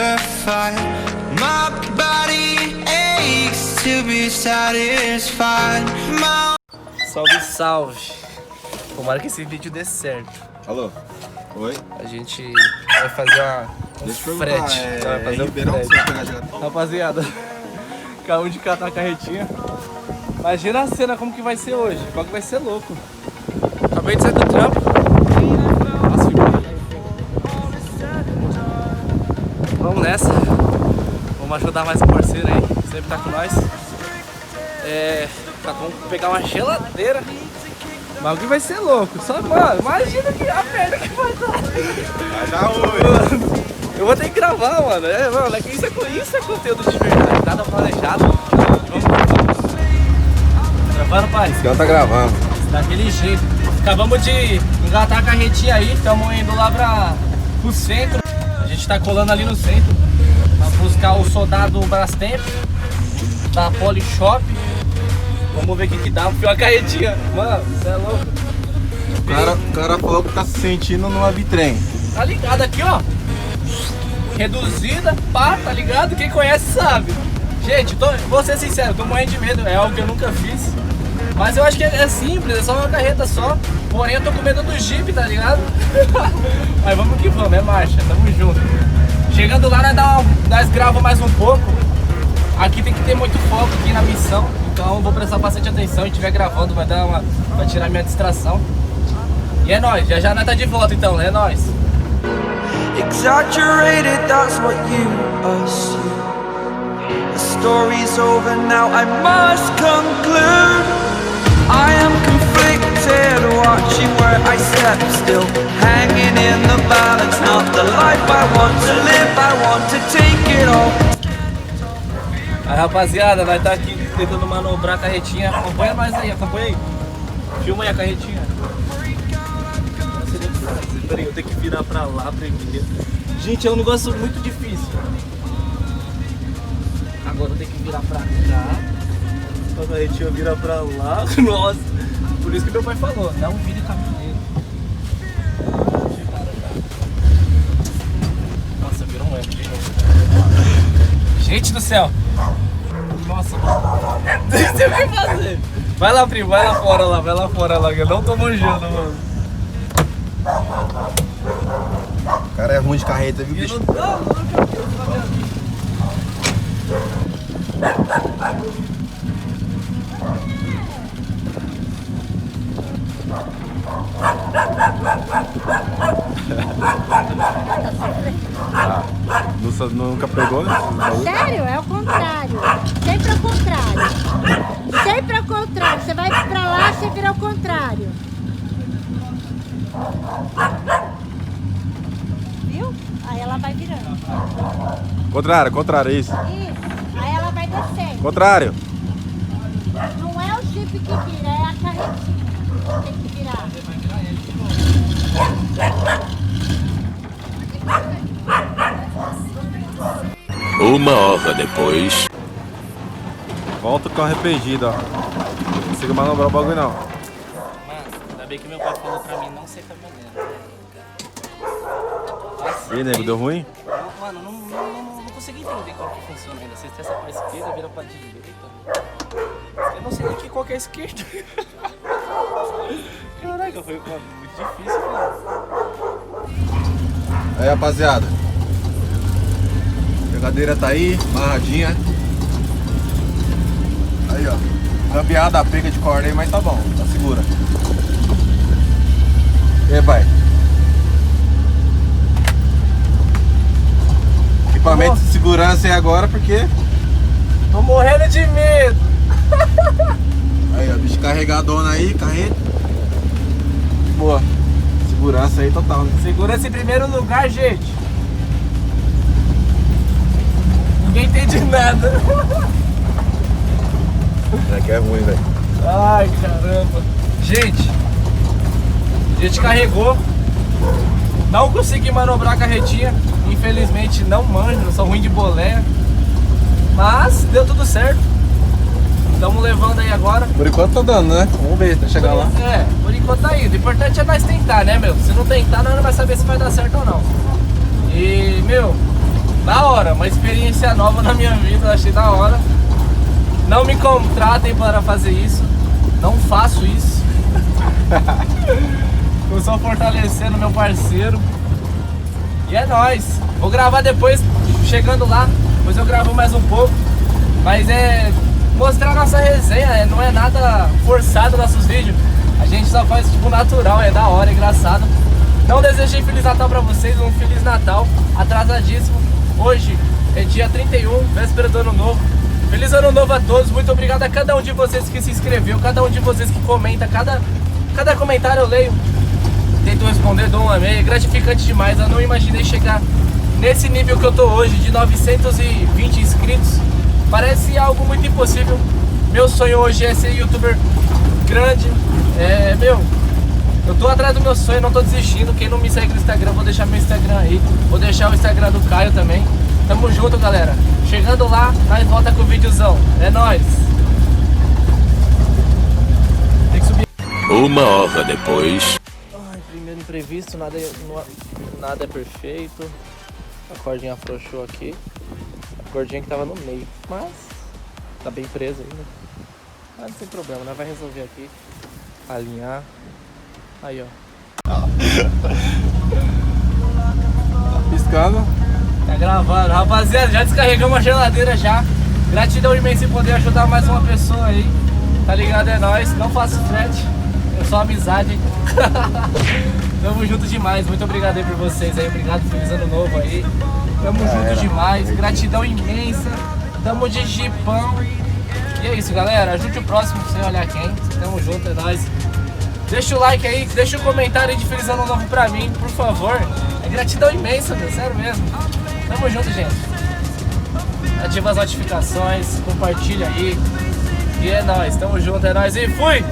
butterfly. My body aches to be satisfied. Salve, salve. Tomara que esse vídeo dê certo. Alô? Oi? A gente vai fazer um frete. Vai fazer um frete. Rapaziada, acabamos de catar a carretinha. Imagina a cena como que vai ser hoje. O bagulho vai ser louco. Acabei de sair do trampo. Nossa, vamos nessa. Vamos ajudar mais um parceiro aí, que sempre tá com nós. Vamos pegar uma geladeira. O bagulho vai ser louco. Só, mano, imagina que a merda que vai dar. Vai dar hoje. Eu vou ter que gravar, mano. Mano, isso é conteúdo de verdade. Nada planejado. Vamos. Gravando, pai? Esse cara tá gravando. Daquele jeito. Acabamos de engatar a carretinha aí. Estamos indo lá pro centro. A gente tá colando ali no centro pra buscar o soldado Brastemp da Polishop. Vamos ver o que dá. Foi uma carretinha. Mano, você é louco. O cara falou que tá se sentindo numa bitrem. Tá ligado aqui, ó. Reduzida, pá, tá ligado? Quem conhece sabe. Gente, vou ser sincero, tô morrendo de medo. É algo que eu nunca fiz. Mas eu acho que é simples, é só uma carreta só. Porém eu tô com medo do Jeep, tá ligado? Mas vamos que vamos, é marcha, tamo junto. Chegando lá, nós gravamos mais um pouco. Aqui tem que ter muito foco aqui na missão. Então vou prestar bastante atenção. Se estiver gravando vai tirar minha distração. E é nóis, já nós tá de volta então, é nóis. Exaggerated, that's what you assume. The story's over now, I must conclude. I am conflicted, watching where I step still, hanging in the balance, not the life I want to live, I want to take it all. Aí rapaziada, nós tá aqui tentando manobrar a carretinha. Acompanha nós aí, acompanha aí. Filma aí a carretinha. Peraí, eu tenho que virar pra lá primeiro. Gente, é um negócio muito difícil. Agora eu tenho que virar pra cá. A carretinha vira pra lá. Nossa, por isso que meu pai falou, dá um vídeo caminhoneiro. Nossa, virou um erro de novo. Gente do céu. Nossa, não sei o que fazer. Vai lá, primo, vai lá fora lá, que eu não tô manjando, mano. O cara é ruim de carreta, viu, bicho? Nunca pegou, né? Sério? É o contrário. Sempre ao contrário. Sempre ao contrário. Você vai pra lá, você vira ao contrário. Viu? Aí ela vai virando. Contrário, isso. Isso. Aí ela vai descendo. Contrário. Não é o Jeep que vira, é a carretinha. Tem que virar. Uma hora depois. Volta com arrependido, ó. Não consigo manobrar o bagulho, não. Mano, ainda bem que meu pai falou pra mim não ser caminhoneiro. E aí, nego, deu ruim? Mano, não consegui entender como que funciona ainda. Você testa pra esquerda, vira pra direita. Eu não sei nem qual que é a esquerda. Caraca, foi muito difícil, mano. Aí, rapaziada. A pegadeira tá aí, amarradinha. Aí, ó. Gambiada, pega de corda aí, mas tá bom, tá segura. E aí, vai. Equipamento de segurança aí agora, porque... Tô morrendo de medo. Aí, ó, bicho carregadona aí, carreta. Boa. Segurança aí total, né? Segurança em primeiro lugar, gente. Ninguém entende nada. É que é ruim, velho. Ai, caramba. Gente, a gente carregou. Não consegui manobrar a carretinha. Infelizmente não manjo, sou ruim de boleia. Mas deu tudo certo. Estamos levando aí agora. Por enquanto tá dando, né? Vamos ver até chegar lá. É, por enquanto tá indo. O importante é nós tentar, né, meu? Se não tentar, nós não vai saber se vai dar certo ou não. E, meu, da hora. uma experiência nova na minha vida, eu achei da hora. Não me contratem para fazer isso, não faço isso. Eu só fortalecendo meu parceiro. E é nóis. Vou gravar depois, chegando lá, depois eu gravo mais um pouco. Mas é mostrar nossa resenha, não é nada forçado nossos vídeos. A gente só faz tipo natural, é da hora, é engraçado. Não desejei Feliz Natal pra vocês, um Feliz Natal atrasadíssimo. Hoje é dia 31, véspera do Ano Novo. Feliz Ano Novo a todos, muito obrigado a cada um de vocês que se inscreveu, cada um de vocês que comenta, cada comentário eu leio. Tento responder, dou um amei, é gratificante demais. Eu não imaginei chegar nesse nível que eu tô hoje, de 920 inscritos. Parece algo muito impossível. Meu sonho hoje é ser youtuber grande. Eu tô atrás do meu sonho, não tô desistindo. Quem não me segue no Instagram, vou deixar meu Instagram aí. Vou deixar o Instagram do Caio também. Tamo junto, galera. Chegando lá, nós volta com o videozão. É nóis. Tem que subir. 1 hora depois. Ai, primeiro imprevisto, nada é perfeito. A cordinha afrouxou aqui. A cordinha que tava no meio, mas tá bem presa ainda. Mas não tem problema, nós vai resolver aqui. Alinhar. Aí, ó. Piscando. Tá gravando. Rapaziada, já descarregamos a geladeira já. Gratidão imensa em poder ajudar mais uma pessoa aí. Tá ligado? É nóis. Não faço frete. É só amizade. Tamo junto demais. Muito obrigado aí por vocês aí. Obrigado, feliz ano novo aí. Tamo junto demais. Gratidão imensa. Tamo de jipão. E é isso, galera. Ajude o próximo sem olhar quem. Tamo junto, é nóis. Deixa o like aí, deixa o comentário aí de feliz ano novo pra mim, por favor. É gratidão imensa, meu, sério mesmo. Tamo junto, gente. Ativa as notificações, compartilha aí. E é nóis, tamo junto, é nóis e fui!